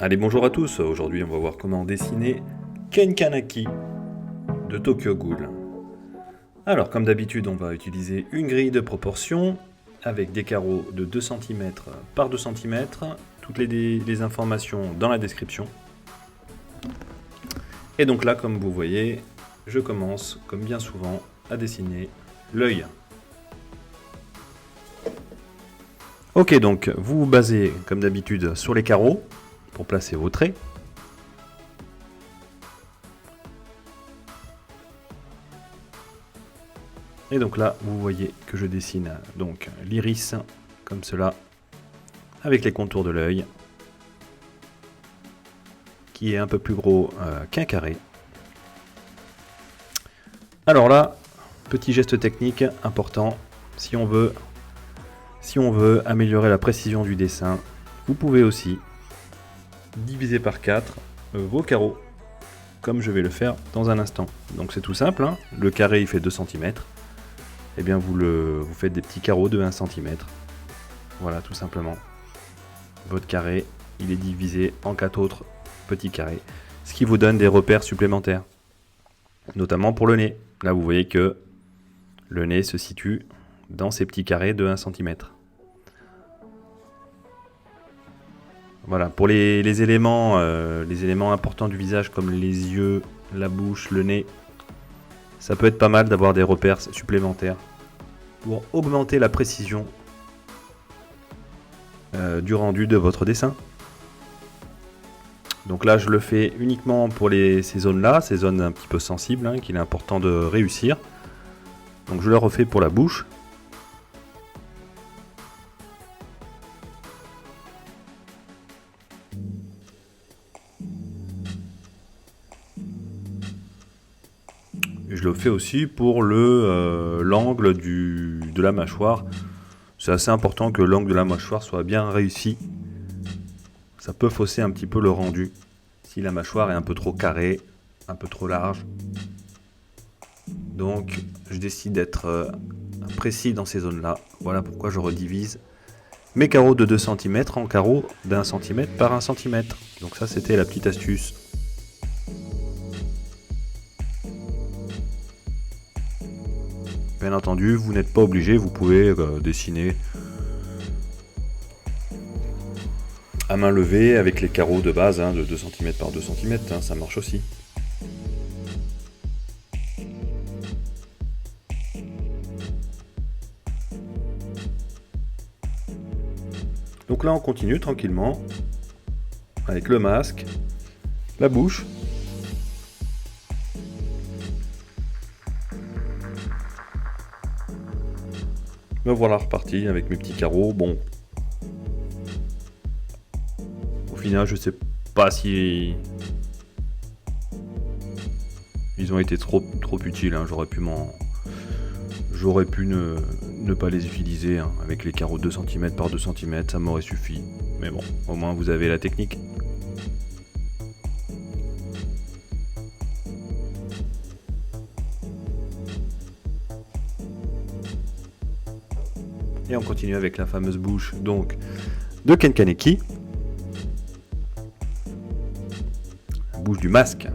Allez, bonjour à tous. Aujourd'hui, on va voir comment dessiner Ken Kaneki de Tokyo Ghoul. Alors, comme d'habitude, on va utiliser une grille de proportion avec des carreaux de 2 cm par 2 cm. Toutes les informations dans la description. Et donc là, comme vous voyez, je commence, comme bien souvent, à dessiner l'œil. Ok, donc vous vous basez, comme d'habitude, sur les carreaux pour placer vos traits. Et donc là, vous voyez que je dessine donc l'iris comme cela, avec les contours de l'œil, qui est un peu plus gros qu'un carré. Alors là, petit geste technique important, si on veut améliorer la précision du dessin, vous pouvez aussi diviser par 4 vos carreaux, comme je vais le faire dans un instant. Donc c'est tout simple, hein. Le carré il fait 2 cm, et bien vous faites des petits carreaux de 1 cm. Voilà, tout simplement. Votre carré, il est divisé en 4 autres petits carrés, ce qui vous donne des repères supplémentaires, notamment pour le nez. Là, vous voyez que le nez se situe dans ces petits carrés de 1 cm. Voilà, pour les éléments importants du visage comme les yeux, la bouche, le nez, ça peut être pas mal d'avoir des repères supplémentaires pour augmenter la précision du rendu de votre dessin. Donc là, je le fais uniquement pour ces zones-là, ces zones un petit peu sensibles, hein, qu'il est important de réussir. Donc je le refais pour la bouche. Et je le fais aussi pour l'angle de la mâchoire. C'est assez important que l'angle de la mâchoire soit bien réussi. Ça peut fausser un petit peu le rendu si la mâchoire est un peu trop carrée, un peu trop large. Donc je décide d'être précis dans ces zones-là. Voilà pourquoi je redivise mes carreaux de 2 cm en carreaux d'1 cm par 1 cm. Donc ça, c'était la petite astuce. Bien entendu, vous n'êtes pas obligé, vous pouvez dessiner à main levée avec les carreaux de base, hein, de 2 cm par 2 cm, hein, ça marche aussi. Donc là, on continue tranquillement avec le masque, la bouche. Me voilà reparti avec mes petits carreaux. Bon, au final, je sais pas si ils ont été trop utiles, hein. J'aurais pu ne pas les utiliser, hein. Avec les carreaux 2 cm par 2 cm, ça m'aurait suffi. Mais bon, au moins vous avez la technique. Et on continue avec la fameuse bouche donc de Ken Kaneki. Bouche du masque.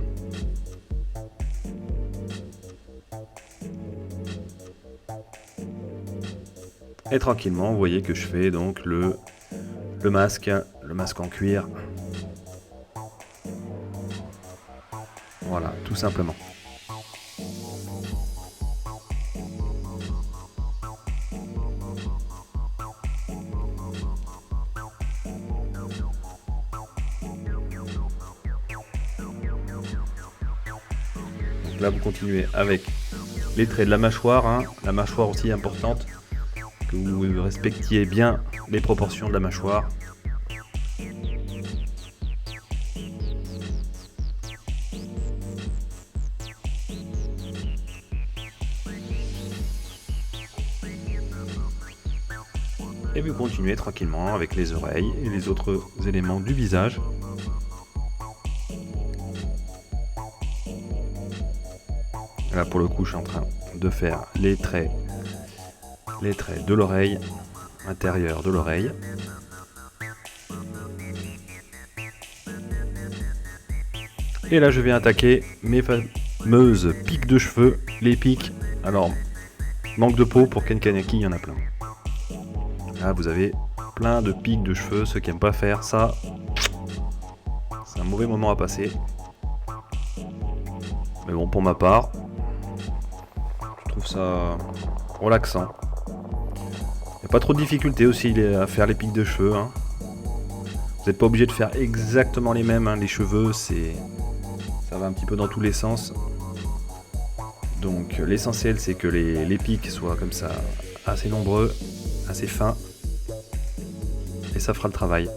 Et tranquillement, vous voyez que je fais donc le masque en cuir. Voilà, tout simplement. Donc là, vous continuez avec les traits de la mâchoire, hein. La mâchoire aussi importante, que vous respectiez bien les proportions de la mâchoire. Et vous continuez tranquillement avec les oreilles et les autres éléments du visage. Là pour le coup, je suis en train de faire les traits de l'oreille, intérieur de l'oreille. Et là je viens attaquer mes fameuses piques de cheveux. Les piques, alors manque de peau pour Ken Kaneki, il y en a plein. Là vous avez plein de piques de cheveux, ceux qui aiment pas faire ça, c'est un mauvais moment à passer. Mais bon, pour ma part, je trouve ça relaxant. Il n'y a pas trop de difficulté aussi à faire les piques de cheveux. Hein. Vous n'êtes pas obligé de faire exactement les mêmes. Hein. Les cheveux, ça va un petit peu dans tous les sens. Donc l'essentiel, c'est que les pics soient comme ça, assez nombreux, assez fins. Et ça fera le travail.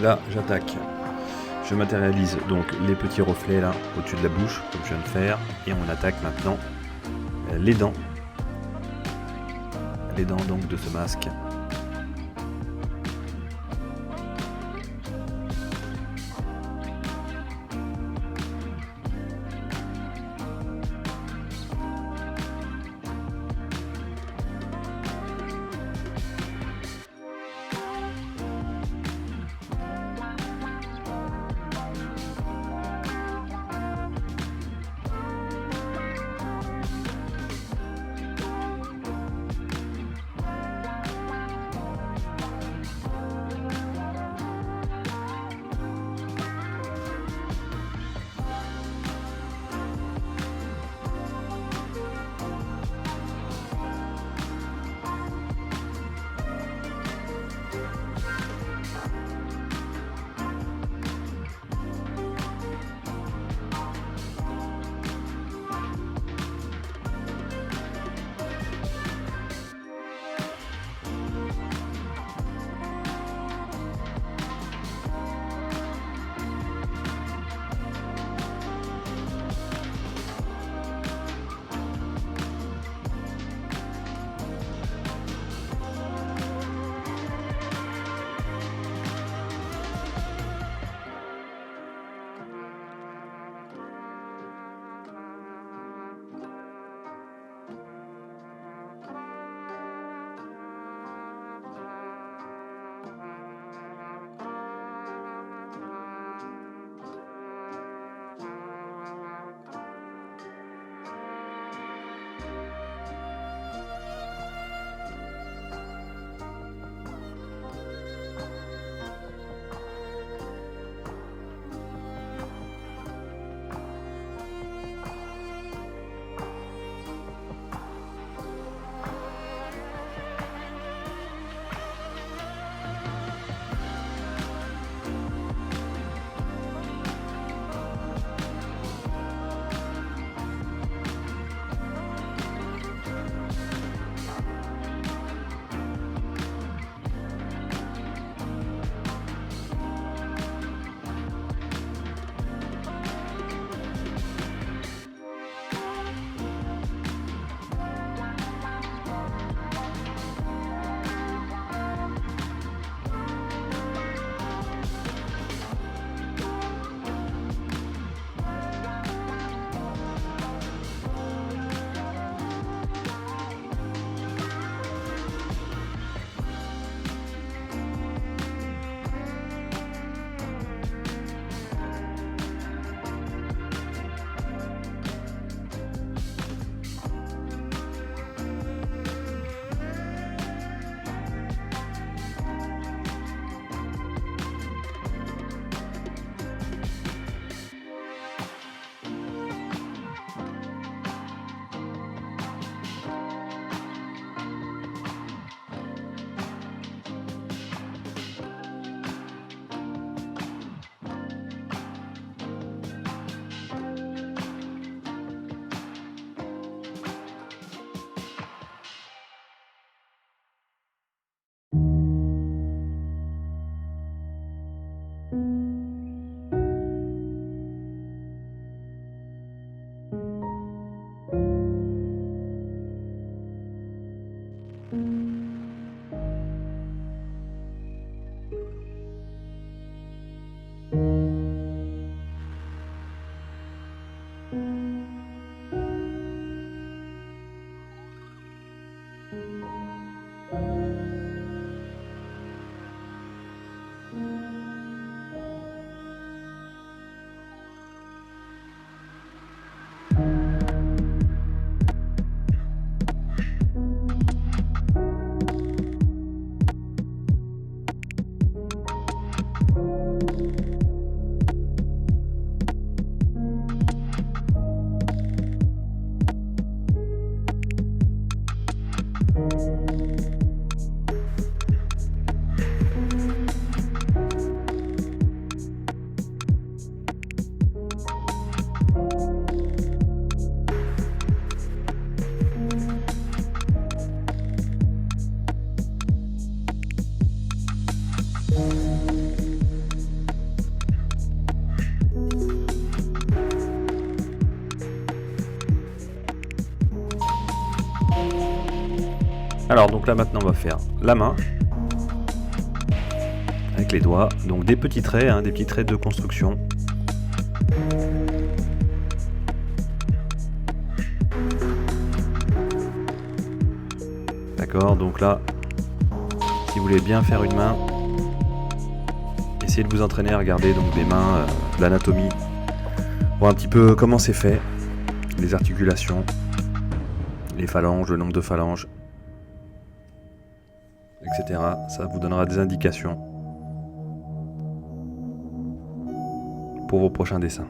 Là, j'attaque. Je matérialise donc les petits reflets là au-dessus de la bouche, comme je viens de faire, et on attaque maintenant les dents. Les dents donc de ce masque. Alors donc là maintenant on va faire la main avec les doigts, donc des petits traits, des petits traits de construction. D'accord, donc là, si vous voulez bien faire une main, essayez de vous entraîner à regarder donc des mains, de l'anatomie, voir un petit peu comment c'est fait, les articulations, les phalanges, le nombre de phalanges, etc. Ça vous donnera des indications pour vos prochains dessins.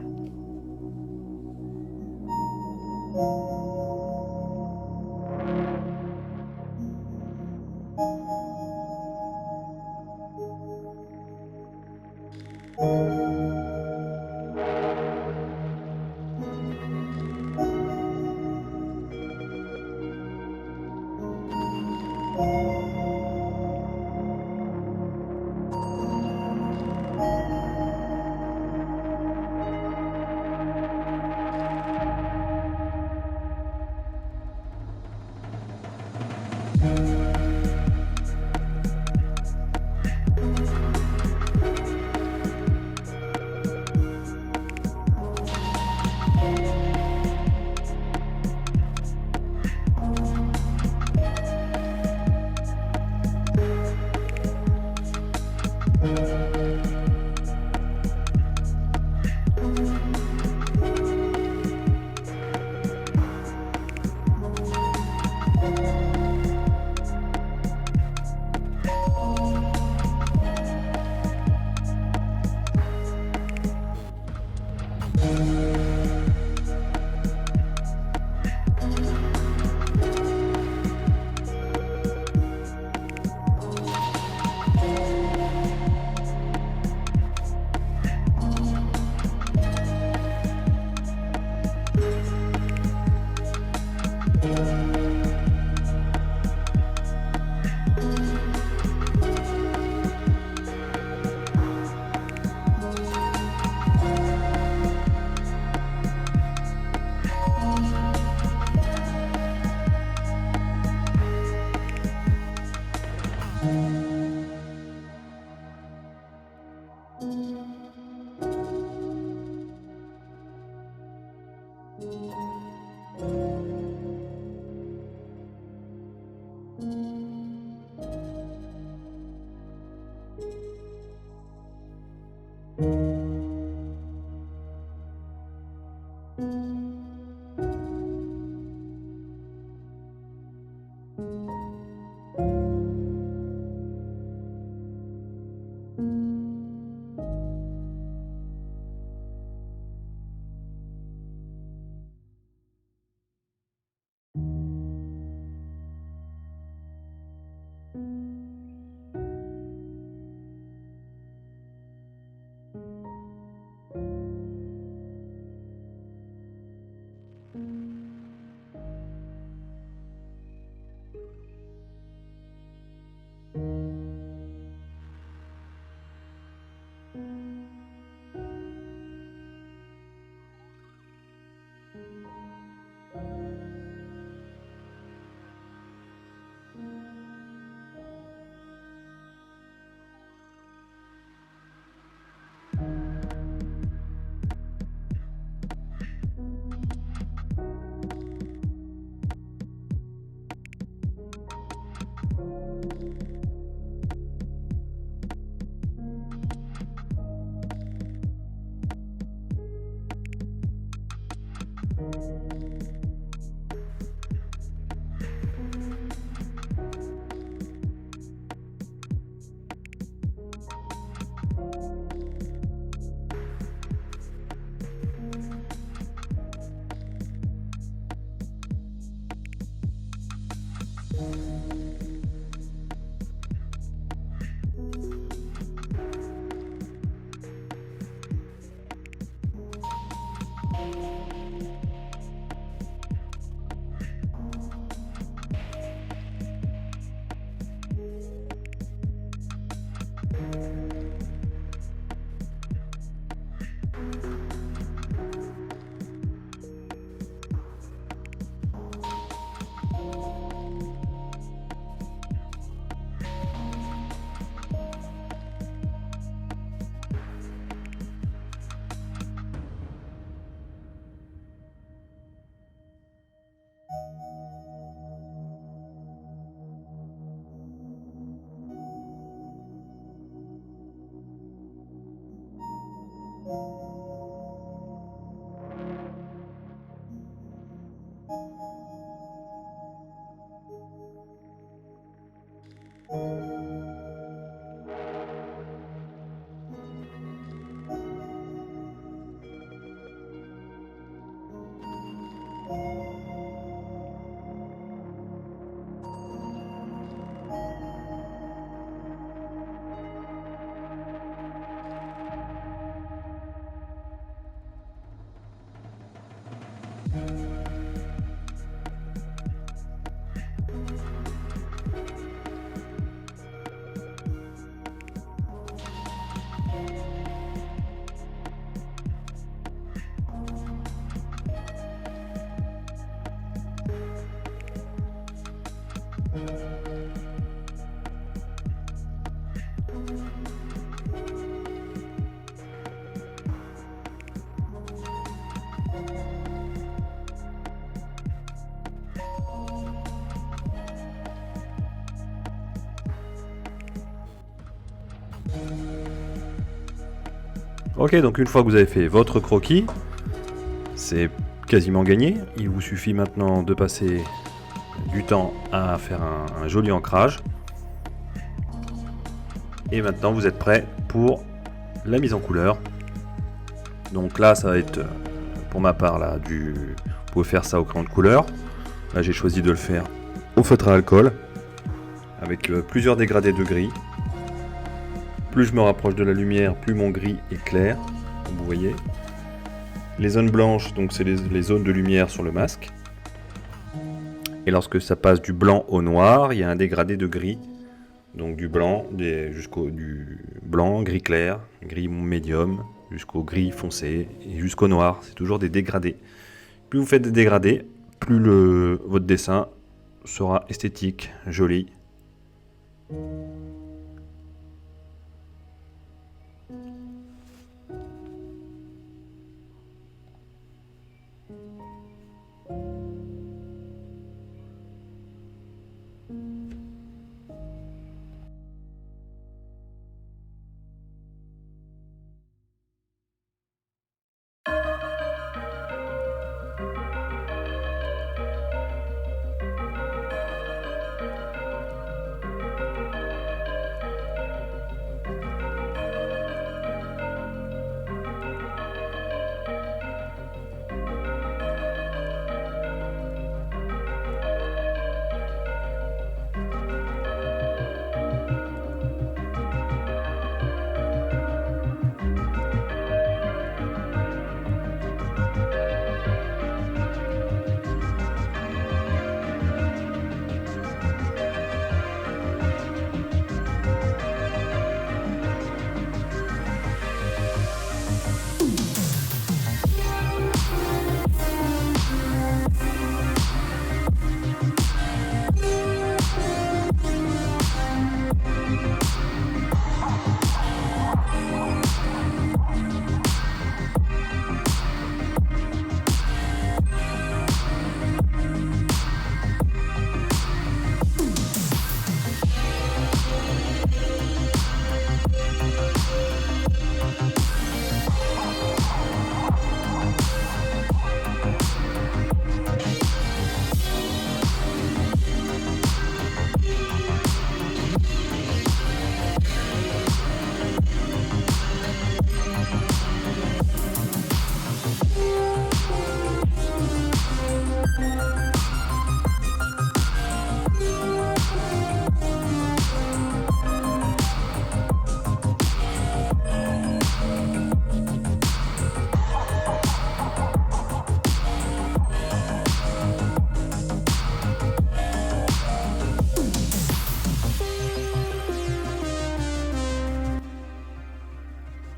Ok, donc une fois que vous avez fait votre croquis, c'est quasiment gagné. Il vous suffit maintenant de passer du temps à faire un joli ancrage. Et maintenant vous êtes prêt pour la mise en couleur. Donc là ça va être, pour ma part là, vous pouvez faire ça au crayon de couleur. Là j'ai choisi de le faire au feutre à alcool, avec plusieurs dégradés de gris. Plus je me rapproche de la lumière, plus mon gris est clair, comme vous voyez. Les zones blanches, donc c'est les zones de lumière sur le masque. Et lorsque ça passe du blanc au noir, il y a un dégradé de gris. Donc du blanc, du blanc, gris clair, gris médium, jusqu'au gris foncé et jusqu'au noir. C'est toujours des dégradés. Plus vous faites des dégradés, plus votre dessin sera esthétique, joli.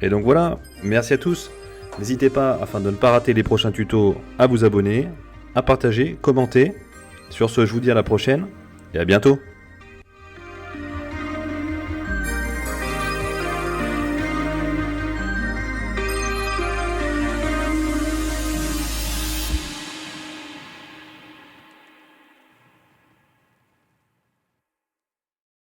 Et donc voilà, merci à tous. N'hésitez pas, afin de ne pas rater les prochains tutos, à vous abonner, à partager, commenter. Sur ce, je vous dis à la prochaine et à bientôt.